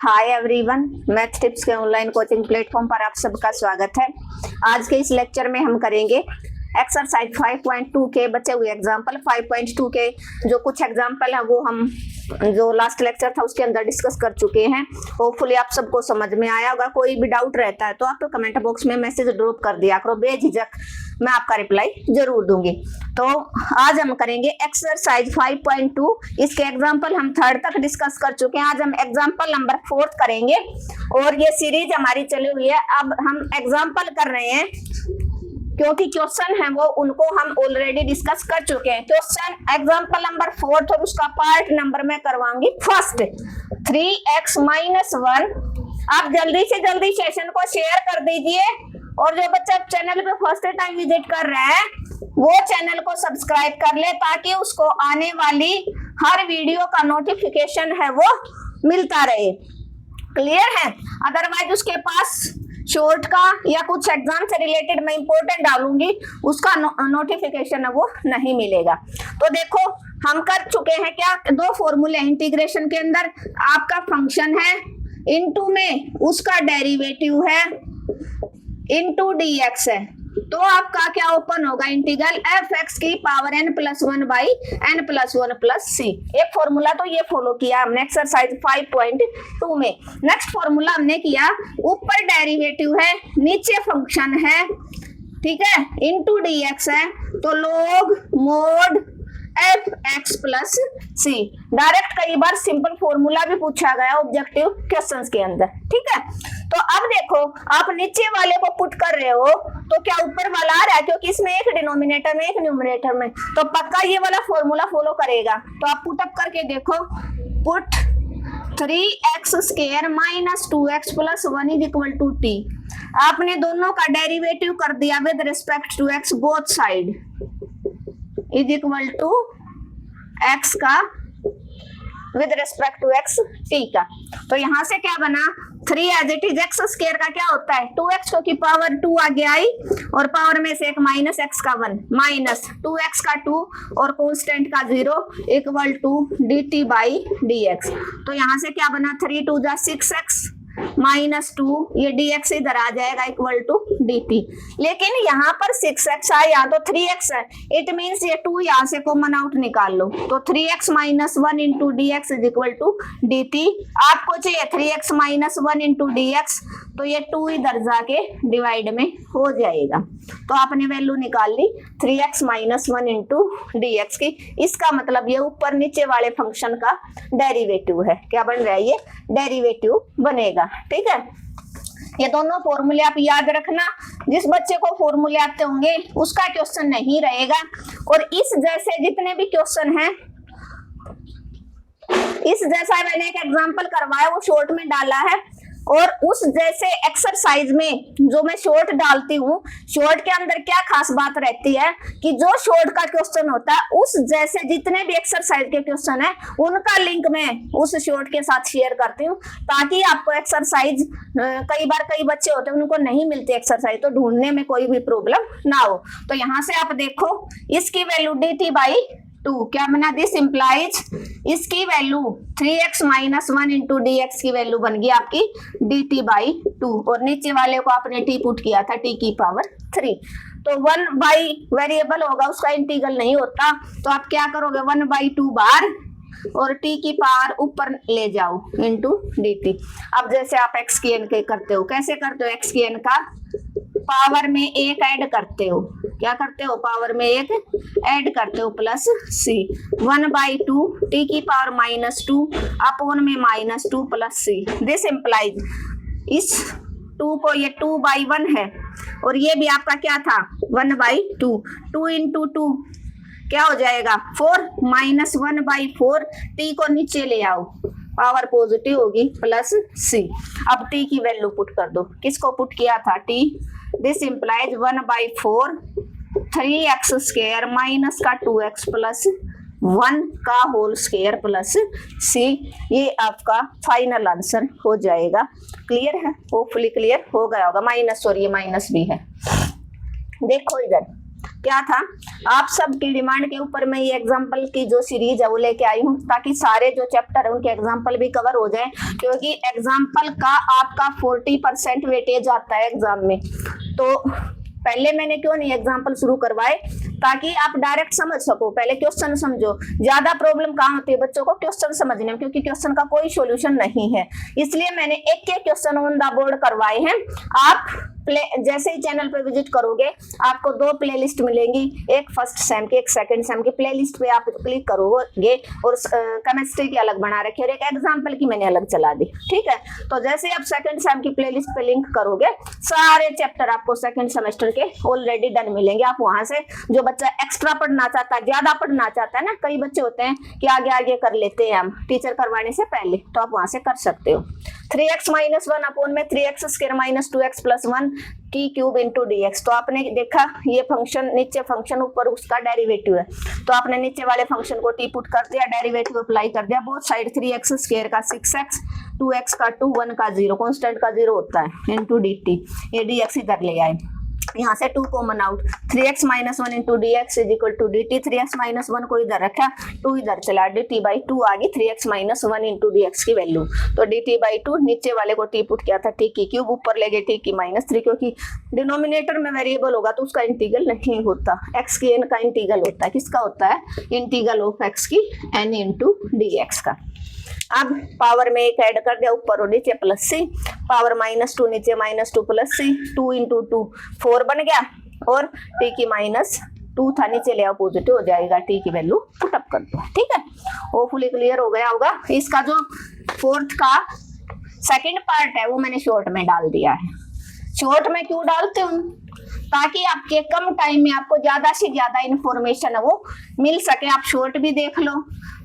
Hi everyone, math tips के online coaching platform पर आप सबका स्वागत है। आज के इस लेक्चर में हम करेंगे एक्सरसाइज 5.2 के बचे हुए एग्जाम्पल। 5.2 के जो कुछ एग्जाम्पल है वो हम जो लास्ट लेक्चर था उसके अंदर डिस्कस कर चुके हैं। होपफुली आप सबको समझ में आया होगा। कोई भी डाउट रहता है तो आप कमेंट बॉक्स में मैसेज ड्रॉप कर दिया करो, बेझिझक मैं आपका रिप्लाई जरूर दूंगी। तो आज हम करेंगे एक्सरसाइज 5.2। इसके एग्जाम्पल हम थर्ड तक डिस्कस कर चुके हैं। आज हम एग्जाम्पल नंबर 4 करेंगे और ये सीरीज हमारी चली हुई है। अब हम एग्जाम्पल कर रहे हैं क्योंकि क्वेश्चन है वो उनको हम ऑलरेडी डिस्कस कर चुके हैं। क्वेश्चन एग्जाम्पल नंबर 4 तो उसका पार्ट नंबर मैं करवाऊंगी फर्स्ट 3x - 1। आप जल्दी से जल्दी सेशन को शेयर कर दीजिए और जो बच्चा चैनल पे फर्स्ट टाइम विजिट कर रहा है वो चैनल को सब्सक्राइब कर ले ताकि उसको आने वाली हर वीडियो का नोटिफिकेशन है वो मिलता रहे। क्लियर है? अदरवाइज उसके पास शॉर्ट का या कुछ एग्जाम से रिलेटेड मैं इंपॉर्टेंट डालूंगी, उसका नोटिफिकेशन है वो नहीं मिलेगा। तो देखो हम कर चुके हैं क्या, दो फॉर्मूले इंटीग्रेशन के अंदर। आपका फंक्शन है इनटू में उसका डेरिवेटिव है इनटू dx है, तो आपका क्या ओपन होगा इंटीग्रल f(x) की power n+1 by n+1 plus c। एक फॉर्मूला तो ये फॉलो किया हमने एक्सरसाइज 5.2 में। नेक्स्ट फॉर्मूला हमने किया, ऊपर डेरिवेटिव है नीचे फंक्शन है, ठीक है, इनटू dx है तो log mod f(x) plus c। Direct कई बार सिंपल फॉर्मूला भी पूछा गया ऑब्जेक्टिव क्वेश्चंस के अंदर, ठीक है। तो अब देखो आप नीचे वाले को पुट कर रहे हो तो क्या ऊपर वाला आ रहा है, क्योंकि इसमें एक डिनोमिनेटर में एक न्यूमरेटर में, तो पक्का ये वाला फॉर्मूला फॉलो करेगा। तो आप पुट अप करके देखो, पुट 3x² - 2x + 1 = t। आपने दोनों का डेरिवेटिव कर दिया with respect to x, both side = x का with respect to x t का। तो यहां से क्या बना, 3 एज इट इज x² का क्या होता है 2x, क्योंकि पावर 2 आगे आई और पावर में से एक माइनस x का 1 माइनस 2x का 2 और कांस्टेंट का 0 = dt/dx। तो यहां से क्या बना 3 × 2 = 6x -2, ये dx इधर आ जाएगा = dt। लेकिन यहाँ पर 6x है, यहाँ तो 3x है, इट मीन्स ये 2 यहाँ से कॉमन आउट निकाल लो तो 3x - 1 × dx = dt। आपको चाहिए 3x - 1 × dx, तो ये 2 इधर जाके डिवाइड में हो जाएगा। तो आपने वैल्यू निकाल ली 3x - 1 × dx की। इसका मतलब ये ऊपर नीचे वाले फंक्शन का डेरिवेटिव है। क्या बन रहा है, ये डेरिवेटिव बनेगा, ठीक है। ये दोनों फॉर्मूले आप याद रखना। जिस बच्चे को फॉर्मूले आते होंगे उसका क्वेश्चन नहीं रहेगा। और इस जैसे जितने भी क्वेश्चन हैं, इस जैसा मैंने एक एग्जांपल करवाया वो शॉर्ट में डाला है, और उस जैसे एक्सरसाइज में जो मैं शॉर्ट डालती हूँ, शॉर्ट के अंदर क्या खास बात रहती है कि जो शॉर्ट का क्वेश्चन होता है उस जैसे जितने भी एक्सरसाइज के क्वेश्चन है उनका लिंक मैं उस शॉर्ट के साथ शेयर करती हूँ, ताकि आपको एक्सरसाइज कई बार कई बच्चे होते हैं उनको नहीं मिलती एक्सरसाइज, तो ढूंढने में कोई भी प्रॉब्लम ना हो। तो यहाँ से आप देखो इसकी वैल्यू dt/2 क्या बना, दिस इंप्लाइज इसकी वैल्यू 3x - 1 × dx की वैल्यू बन गई आपकी dt/2, और नीचे वाले को आपने t पुट किया था t की पावर 3। तो 1/, वेरिएबल होगा उसका इंटीग्रल नहीं होता, तो आप क्या करोगे 1/2 बार और t की पावर ऊपर ले जाओ इंटू dt। अब जैसे आप x की n के करते हो, कैसे करते हो, x की n का पावर में 1 ऐड करते हो, क्या करते हो पावर में 1 ऐड करते हो प्लस c 1/2 t की पावर -2 अपॉन में -2 प्लस c। दिस इंप्लाइज इस 2 को, ये 2/1 है और ये भी आपका क्या था 1/2, 2 × 2 क्या हो जाएगा 4 -1/4, t को नीचे ले आओ पावर पॉजिटिव होगी प्लस c। अब t की वैल्यू पुट कर दो, किसको पुट किया था t, this implies 1/4 3x² minus का 2x प्लस 1 का होल स्क्वायर प्लस c। ये आपका फाइनल आंसर हो जाएगा। क्लियर है? होपफुली क्लियर हो गया होगा। माइनस और ये माइनस भी है, देखो इधर। क्या था, आप सबकी डिमांड के ऊपर मैं ये एग्जाम्पल की जो सीरीज है वो लेके आई हूँ, ताकि सारे जो चैप्टर है उनके एग्जाम्पल भी कवर हो जाए, क्योंकि एग्जाम्पल का आपका 40% वेटेज आता है एग्जाम में। तो पहले मैंने क्यों नहीं एग्जाम्पल शुरू करवाए, ताकि आप डायरेक्ट समझ सको, पहले क्वेश्चन समझो। ज्यादा प्रॉब्लम कहाँ होती है बच्चों को, क्वेश्चन समझने में, क्योंकि क्वेश्चन का कोई सॉल्यूशन नहीं है, इसलिए मैंने एक एक क्वेश्चन ऑन द बोर्ड करवाए हैं। आप जैसे ही चैनल पे विजिट करोगे आपको 2 प्लेलिस्ट मिलेंगी, एक फर्स्ट सेम की, एक सेकंड सेम की। प्लेलिस्ट पे आप क्लिक करोगे और केमिस्ट्री की अलग बना रखी है और एक एग्जाम्पल की मैंने अलग चला दी, ठीक है। तो जैसे आप सेकंड सेम की प्लेलिस्ट पे लिंक करोगे, सारे चैप्टर आपको सेकंड सेमेस्टर के ऑलरेडी डन मिलेंगे। आप वहां से, जो बच्चा एक्स्ट्रा पढ़ना चाहता है, ज्यादा पढ़ना चाहता है ना, कई बच्चे होते हैं कि आगे आगे कर लेते हैं हम टीचर करवाने से पहले, तो आप वहां से कर सकते हो। 3x - 1 अपॉन में 3x² - 2x + 1 t³ into dx। तो आपने देखा ये फंक्शन, नीचे फंक्शन, ऊपर उसका डेरिवेटिव है, तो आपने नीचे वाले फंक्शन को टी पुट कर दिया, डेरिवेटिव अप्लाई कर दिया, बोथ साइड 3x² का 6x, 2x का 2, 1 का 0, कांस्टेंट का 0 होता है, इंटू dt। ये dx इधर ले आए, यहाँ से 2 common out, 3x - 1 into dx = dt। 3x - 1 को इधर रखा, 2 इधर चला, dt/2 आ गई 3x - 1 इंटू dx की वैल्यू। तो dt/2, नीचे वाले को टी पुट किया था t³, ऊपर ले गए t³-3, क्योंकि डिनोमिनेटर में वेरिएबल होगा तो उसका इंटीग्रल नहीं होता, x की n का इंटीग्रल होता है। किसका होता है? इंटीग्रल ऑफ x की n इंटू dx का। अब पावर में 1 ऐड कर दिया, ऊपर और नीचे +c, पावर -2 नीचे -2 + c, 2 इंटू 2 4 बन गया, और t की -2 था, नीचे ले आओ पॉजिटिव हो जाएगा, t की वैल्यू पुटअप कर दो, ठीक है। होपफुली क्लियर हो गया होगा। इसका जो फोर्थ का सेकंड पार्ट है वो मैंने शॉर्ट में डाल दिया है। शॉर्ट में क्यों डालते हूँ? ताकि आपके कम टाइम में आपको ज्यादा से ज्यादा इंफॉर्मेशन है वो मिल सके। आप शॉर्ट भी देख लो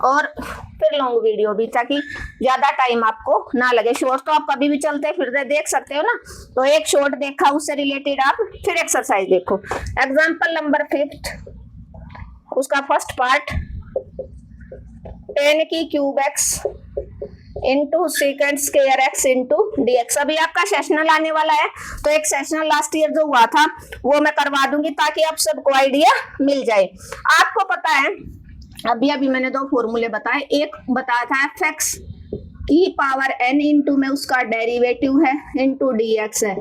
और फिर लॉन्ग वीडियो भी, ताकि ज्यादा टाइम आपको ना लगे। शॉर्ट तो आप कभी भी चलते फिरते देख सकते हो ना, तो एक शॉर्ट देखा, उससे रिलेटेड आप फिर एक्सरसाइज देखो। एग्जाम्पल नंबर 5, उसका first part, 10³ x into sec² x into dx। अभी आपका सेशनल आने वाला है, तो एक सेशनल लास्ट ईयर जो हुआ था वो मैं करवा दूंगी, ताकि आप सबको आइडिया मिल जाए। आपको पता है अभी मैंने 2 फॉर्मूले बताए, एक बताया था fx की पावर n इंटू में उसका डेरिवेटिव है इंटू dx है।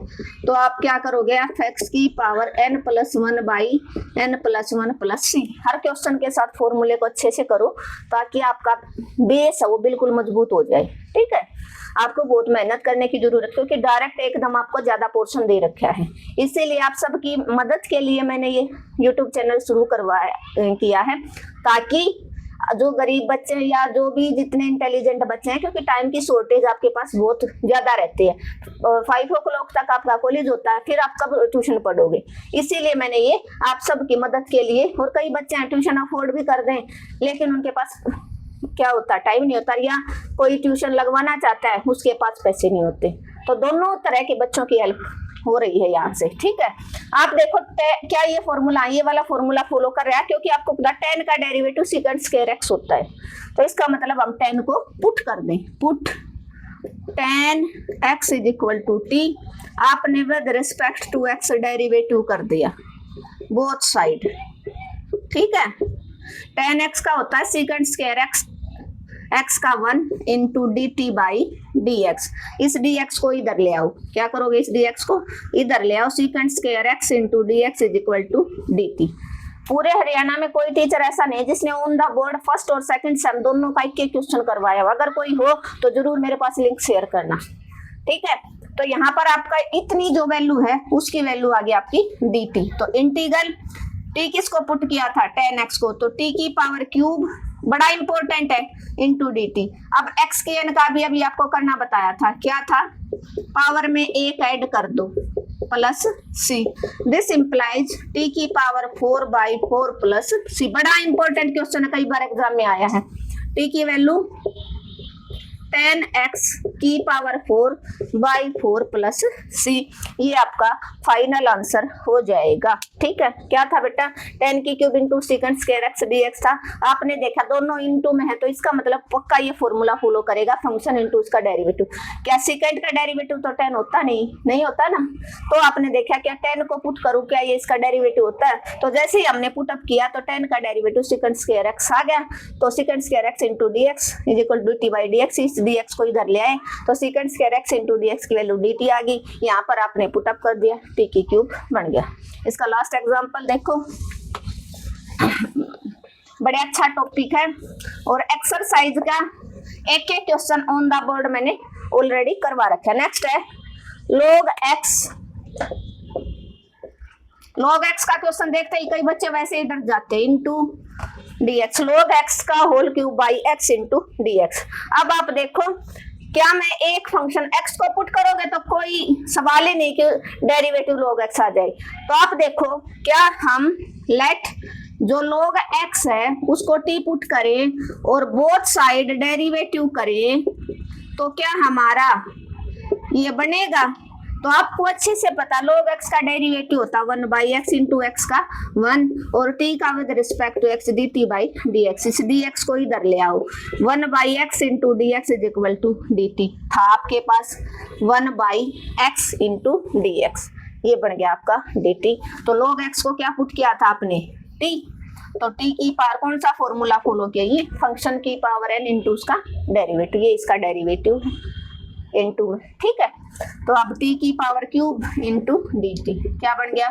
तो आप क्या करोगे, fx की पावर n + 1/n + 1 + c। हर क्वेश्चन के साथ फॉर्मूले को अच्छे से करो, ताकि आपका बेस है वो बिल्कुल मजबूत हो जाए, ठीक है। आपको बहुत मेहनत करने की जरूरत, क्योंकि डायरेक्ट एकदम आपको ज्यादा पोर्शन दे रखा है। इसीलिए आप सबकी मदद के लिए मैंने ये यूट्यूब चैनल शुरू किया है, ताकि जो गरीब बच्चे हैं या जो भी जितने इंटेलिजेंट बच्चे हैं, क्योंकि टाइम की शॉर्टेज आपके पास बहुत ज्यादा रहती है, 5 o'clock तक आपका कॉलेज होता है, फिर आप कब ट्यूशन पढ़ोगे। इसीलिए मैंने ये आप सबकी मदद के लिए, और कई बच्चे हैं ट्यूशन अफोर्ड भी कर दें, लेकिन उनके पास क्या होता है, टाइम नहीं होता, या कोई ट्यूशन लगवाना चाहता है उसके पास पैसे नहीं होते। तो दोनों तरह के बच्चों की हेल्प हो रही है यहाँ से, ठीक है। आप देखो क्या ये फॉर्मूला, ये वाला फॉर्मूला फॉलो कर रहा है, क्योंकि आपको पता 10 का डेरिवेटिव sec² x होता है, तो इसका मतलब हम 10 को पुट कर दें, पुट 10x = t। आपने with respect to x derivative कर दिया बोथ साइड, ठीक है। 10x का होता है sec² x का 1 इंटू dt/dx। इस dx को इधर ले आओ, क्या करोगे, इस dx को इधर ले आओ, sec² x into dx = dt। पूरे हरियाणा में कोई टीचर ऐसा नहीं जिसने ऑन द बोर्ड फर्स्ट और सेकंड सेम दोनों का एक क्वेश्चन करवाया हो। अगर कोई हो तो जरूर मेरे पास लिंक शेयर करना, ठीक है। तो यहाँ पर आपका इतनी जो वैल्यू है उसकी वैल्यू आ गई आपकी dt। तो इंटीग्रल t किसको पुट किया था, 10x को, तो t की पावर क्यूब बड़ा इंपॉर्टेंट है इंटू dt। अब x के n का भी अभी आपको करना बताया था, क्या था, पावर में 1 ऐड कर दो plus c। This implies t की पावर 4/4 प्लस c। बड़ा इंपॉर्टेंट क्वेश्चन है, कई बार एग्जाम में आया है। t की वैल्यू 10x की पावर 4/4 प्लस सी। ये आपका फाइनल आंसर हो जाएगा। ठीक है, क्या था बेटा 10 की cube into second square x dx था। आपने देखा दोनों इंटू में है तो इसका मतलब पक्का ये फॉर्मूला फॉलो करेगा, फंक्शन इंटू इसका डेरिवेटिव। क्या सेकंड का डेरिवेटिव तो 10 होता नहीं होता ना। तो आपने देखा क्या 10 को पुट करूं क्या ये इसका डेरिवेटिव होता है। तो जैसे ही हमने पुट अप किया तो 10 का डेरिवेटिव सेकंड स्क्वायर एक्स आ गया। तो second square x into dx is equal to t by dx। इस dx को इधर ले आए तो second square x into dx की वैल्यू dt आ गई। यहाँ पर आपने पुट अप कर दिया, t की क्यूब बन गया। इसका लास्ट एग्जांपल देखो, बड़े अच्छा टॉपिक है और एक्सरसाइज का एक एक क्वेश्चन ऑन द बोर्ड मैंने ऑलरेडी करवा रखा है। नेक्स्ट है log x का क्वेश्चन देखते ही कई बच्चे वैसे ही डर जाते हैं। इंटू dx log x का whole cube by x into dx। अब आप देखो क्या मैं एक फंक्शन x को पुट करोगे तो कोई सवाल ही नहीं कि डेरिवेटिव log x आ जाए। तो आप देखो क्या हम लेट जो log x है उसको t पुट करें और बोथ साइड डेरिवेटिव करें तो क्या हमारा ये बनेगा। तो आपको अच्छे से पता log x का डेरिवेटिव होता है 1/x इंटू एक्स का 1 और t का with respect to x dt by dx। इस dx को इधर ले आओ 1/x into dx is equal to dt था आपके पास 1/x इंटू dx। ये बन गया आपका dt। तो log x को क्या पुट किया था आपने t। तो t की पावर कौन सा फॉर्मूला फॉलो किया, ये फंक्शन की पावर n इंटू उसका डेरिवेटिव, ये इसका डेरिवेटिव है इंटू। ठीक है, तो अब t की पावर क्यूब इंटू dt क्या बन गया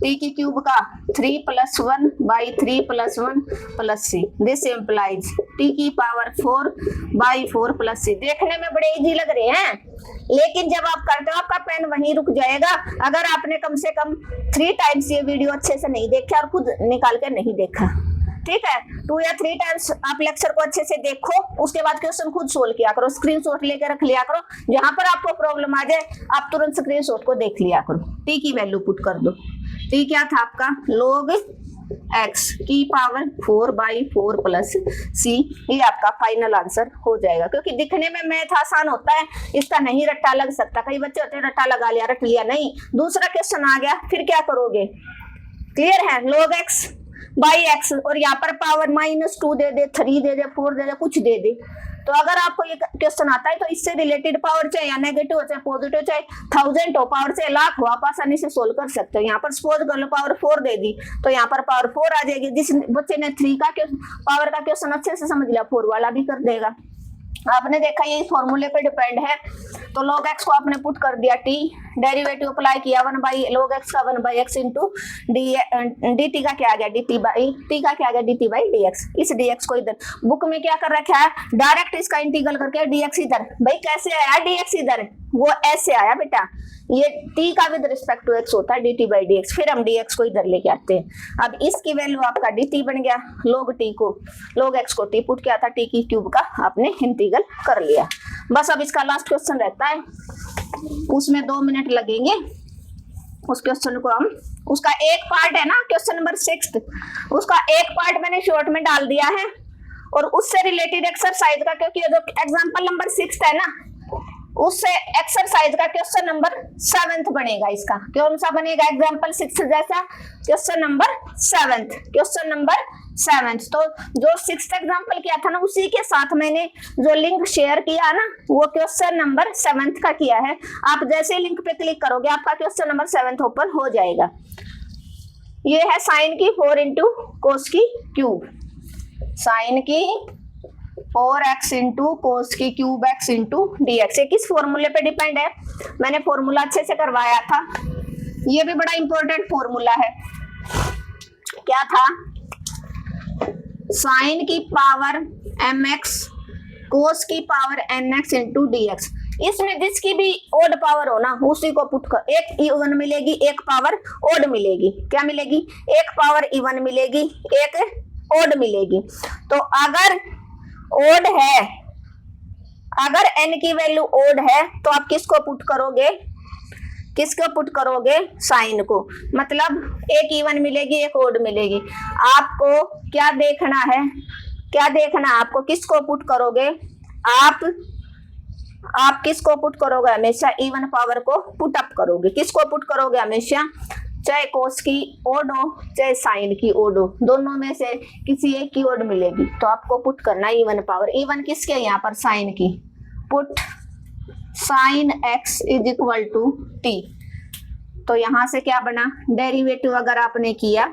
t की क्यूब का 3 + 1/3 + 1 plus c। This implies t की पावर 4/4 प्लस c। देखने में बड़े इजी लग रहे हैं लेकिन जब आप करते हो आपका पेन वहीं रुक जाएगा अगर आपने कम से कम 3 टाइम्स ये वीडियो अच्छे से नहीं देखा और खुद निकाल के नहीं देखा। ठीक है, 2 या 3 टाइम्स आप लेक्चर को अच्छे से देखो, उसके बाद क्वेश्चन खुद सोल्व किया करो, स्क्रीनशॉट लेकर रख लिया करो। जहां पर आपको प्रॉब्लम आ जाए आप तुरंत स्क्रीनशॉट को देख लिया करो। टी की वैल्यू पुट कर दो। टी क्या था आपका log x की पावर 4/4 प्लस सी। ये आपका फाइनल आंसर हो जाएगा क्योंकि दिखने में मैथ आसान होता है, इसका नहीं रट्टा लग सकता। कई बच्चे होते हैं रट्टा लगा लिया रट लिया, नहीं दूसरा क्वेश्चन आ गया फिर क्या करोगे। क्लियर है, log x बाई एक्स और यहाँ पर पावर -2 दे दे, 3 दे दे, 4 दे दे, कुछ दे दे। तो अगर आपको ये क्वेश्चन आता है तो इससे रिलेटेड पावर चाहे या नेगेटिव हो चाहे पॉजिटिव चाहे 1000 हो पावर चाहे लाख हो आप आसानी से सोल्व कर सकते हो। यहाँ पर सपोज कर लो पावर 4 दे दी तो यहाँ पर पावर 4 आ जाएगी। जिस बच्चे ने 3 का पावर का क्वेश्चन अच्छे से समझ लिया 4 वाला भी कर देगा। आपने देखा ये फॉर्मूले पे डिपेंड है। तो log x को आपने पुट कर दिया t, डेरिवेटिव अप्लाई किया 1/log x का 1/x इंटू dt का क्या आ गया dt बाई t का क्या आ गया dt बाई dx। इस dx को इधर बुक में क्या कर रखा है डायरेक्ट इसका इंटीग्रल करके dx इधर। भाई कैसे आया dx इधर, वो ऐसे आया बेटा, ये t का विद रिस्पेक्ट टू x होता है dt बाई dx। फिर हम dx को इधर लेके आते हैं। अब इसकी वैल्यू आपका dt बन गया, log x को t पुट किया था, t की क्यूब का आपने इंटीग्रल कर लिया। बस अब इसका लास्ट क्वेश्चन रहता है, उसमें 2 मिनट लगेंगे। उस क्वेश्चन को हम उसका एक पार्ट है ना क्वेश्चन नंबर 6, उसका एक पार्ट मैंने शॉर्ट में डाल दिया है और उससे रिलेटेड एक्सरसाइज का, क्योंकि जो एग्जाम्पल नंबर 6 है ना उससे एक्सरसाइज का क्वेश्चन नंबर 7 बनेगा। इसका कौन सा बनेगा एग्जाम्पल 6 जैसा क्वेश्चन नंबर 7। तो जो 6th एग्जाम्पल किया था ना उसी के साथ मैंने जो लिंक शेयर किया ना वो क्वेश्चन नंबर 7 का किया है। आप जैसे लिंक पे क्लिक करोगे आपका क्वेश्चन नंबर 7 ओपन हो जाएगा। ये है साइन की 4 इंटू कोस की क्यूब, साइन की 4x इंटू कोस की क्यूब x इंटू dx। ये किस फॉर्मूले पे डिपेंड है, मैंने फॉर्मूला अच्छे से करवाया था। ये भी बड़ा इंपॉर्टेंट फॉर्मूला है। क्या था, साइन की पावर mx कोस की पावर nx इंटू dx। इसमें जिसकी भी ओड पावर हो ना उसी को पुट कर, एक इवन मिलेगी एक पावर ओड मिलेगी। क्या मिलेगी, एक पावर इवन मिलेगी एक ओड मिलेगी। तो अगर ओड है, अगर n की वैल्यू ओड है तो आप किसको पुट करोगे, किसको पुट करोगे, साइन को। मतलब एक इवन मिलेगी एक ओड मिलेगी। आपको क्या देखना है, क्या देखना है आपको, किसको पुट करोगे आप, आप किसको पुट करोगे हमेशा, इवन पावर को पुट अप करोगे। किसको पुट करोगे हमेशा, चाहे कोस की ओड हो चाहे साइन की ओड हो, दोनों में से किसी एक की ओड मिलेगी तो आपको पुट करना है इवन पावर। इवन किसके, यहाँ पर साइन की, put sine x is equal to t. तो यहां से क्या बना, डेरिवेटिव अगर आपने किया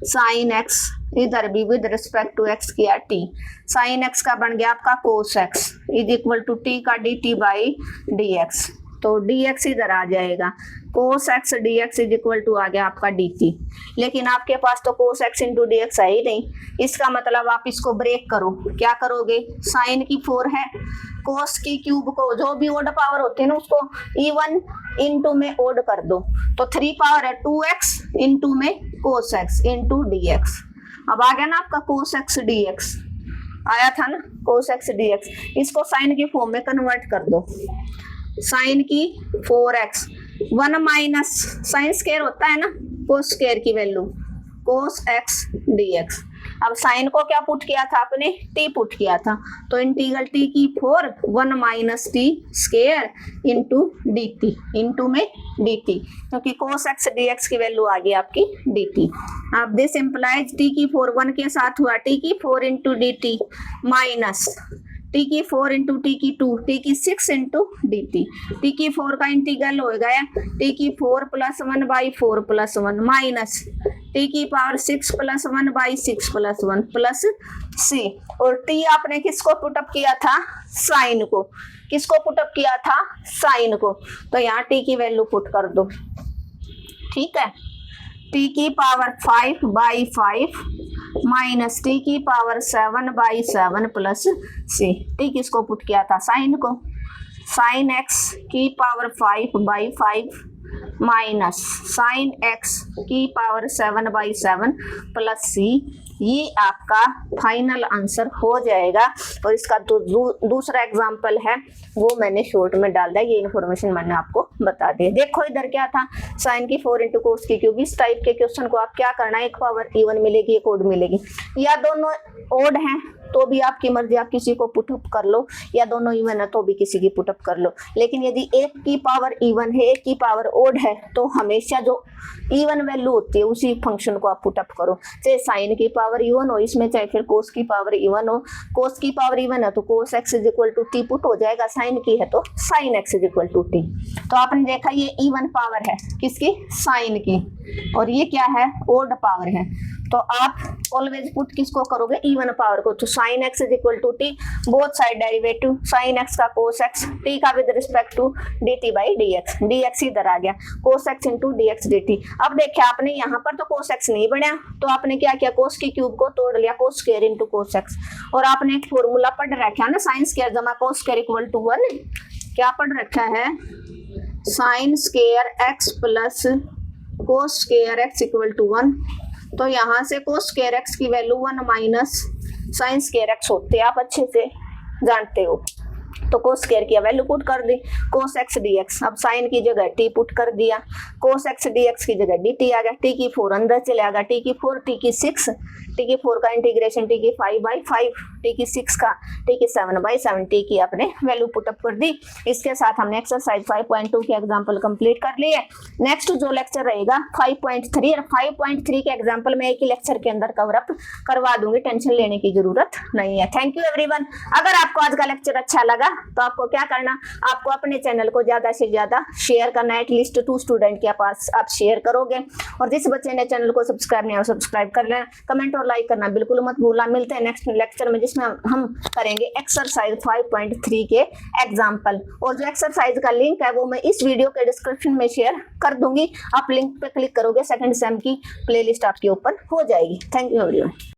साइन एक्स, इधर भी विद रिस्पेक्ट टू एक्स किया टी, साइन एक्स का बन गया आपका cos x is equal to t का d t by d x. तो डी एक्स इधर आ जाएगा, cos x d x is equal to आ गया आपका डी टी। लेकिन आपके पास तो cos x into d x है ही नहीं, इसका मतलब आप इसको ब्रेक करो। क्या करोगे, साइन की 4 है, कोस की क्यूब को जो भी ओड पावर होती है ना उसको इवन इंटू में ओड कर दो, तो 3 पावर है 2x इंटू में कोस एक्स इंटू डी एक्स। अब आ गया ना आपका कोस एक्स डी एक्स, आया था ना कोस एक्स डी एक्स। इसको साइन की फॉर्म में कन्वर्ट कर दो, साइन की 4x 1 माइनस साइन स्क्वायर होता है ना कोस स्क्वायर की वैल्यू कोस एक्स डी एक्स। अब साइन को क्या पुट किया था आपने, टी पुट किया था, तो इंटीग्रल टी की 4 1 minus T square into D T, into में डी टी, क्योंकि कोस एक्स डी एक्स की वैल्यू आ गई आपकी डी टी। अब दिस इम्प्लाइज टी की 4 1 के साथ हुआ टी की 4 into D T minus t की 4 इंटू टी की 2, टी की 6 इंटू डी टी, टी की 4 का इंटीग्रल हो गया टी की 4 plus 1 by 4 plus 1 minus t की power 6 plus 1 by 6 plus 1 plus c. और टी आपने किसको पुटअप किया था, साइन को। किसको पुटअप किया था, साइन को। तो यहाँ टी की वैल्यू पुट कर दो, ठीक है। टी की पावर 5 बाई 5 माइनस टी की power 7 by 7 plus C. T किसको पुट किया था, साइन को। साइन एक्स की power 5 by 5 minus sine x की पावर 7 बाई 7 प्लस सी। ये आपका फाइनल आंसर हो जाएगा। और इसका दूसरा एग्जाम्पल है वो मैंने शॉर्ट में डाल दिया, ये इन्फॉर्मेशन मैंने आपको बता दी। देखो इधर क्या था, साइन की 4 इंटू कोस की क्यूब। इस टाइप के क्वेश्चन को आप क्या करना है, एक पावर इवन मिलेगी एक ओड मिलेगी, या दोनों ओड हैं तो भी आपकी मर्जी, आप किसी को पुटअप कर लो, या दोनों इवन है तो भी किसी की पुटअप कर लो। लेकिन यदि एक की पावर इवन है एक की पावर ओड है तो हमेशा जो इवन वैल्यू होती है उसी फंक्शन को आप पुटअप करो, चाहे साइन की पावर इवन हो इसमें, चाहे फिर कोस की पावर इवन हो। कोस की पावर इवन है तो cos x is equal to t put हो जाएगा, साइन की है तो sine x is equal to t. तो आपने देखा ये इवन पावर है किसकी, साइन की, और ये क्या है, ओड पावर है। तो आप ऑलवेज पुट किसको करोगे, इवन पावर को। तो sine x is equal to t, both side derivative, sine x का कोस एक्स, टी का with respect to d t by d x, d x इधर आ गया, cos x into d x d t. अब देखिए आपने यहाँ पर तो कोस एक्स नहीं बना, तो आपने क्या किया, कोस की क्यूब को तोड़ लिया, cos square into cos x. और आपने एक फॉर्मूला पढ़ रखा है ना, साइन स्क्वायर जमा कोस स्क्वायर इक्वल टू 1। क्या पढ़ रखा है, sine square x plus cos square x equal to 1। तो यहाँ से कोस स्क्वायर एक्स की value 1 minus sine square x होते हैं, आप अच्छे से जानते हो। तो कोस स्क्वायर की वैल्यू पुट कर दी, कोस एक्स डी एक्स। अब साइन की जगह टी पुट कर दिया, कोस एक्स डी एक्स की जगह डी टी आ गया, टी की 4 अंदर चले आ गया, टी की 4 टी की 6, टी की 4 का इंटीग्रेशन टी की 5 बाई 5, टी की 6 का टी की 7 बाई 7, टी की आपने वैल्यू पुटअप कर दी। इसके साथ हमने एक्सरसाइज 5.2 के एग्जाम्पल कंप्लीट कर लिए। नेक्स्ट जो लेक्चर रहेगा 5.3, और 5.3 के एग्जाम्पल में एक ही लेक्चर के अंदर कवर अप करवा दूंगी, टेंशन लेने की जरूरत नहीं है। Thank you everyone. अगर आपको आज का लेक्चर अच्छा लगा तो आपको क्या करना, आपको अपने चैनल को ज्यादा से ज्यादा शेयर करना है, एटलीस्ट 2 स्टूडेंट के पास आप शेयर करोगे। और जिस बच्चे ने चैनल को सब्सक्राइब नहीं है सब्सक्राइब कर लेना, कमेंट और लाइक करना बिल्कुल मत भूलना। मिलते हैं नेक्स्ट लेक्चर में जिसमें हम करेंगे एक्सरसाइज 5.3 के एग्जाम्पल। और जो एक्सरसाइज का लिंक है वो मैं इस वीडियो के डिस्क्रिप्शन में शेयर कर दूंगी, आप लिंक पे क्लिक करोगे सेकंड सेम की प्लेलिस्ट आपके ऊपर हो जाएगी। Thank you everyone.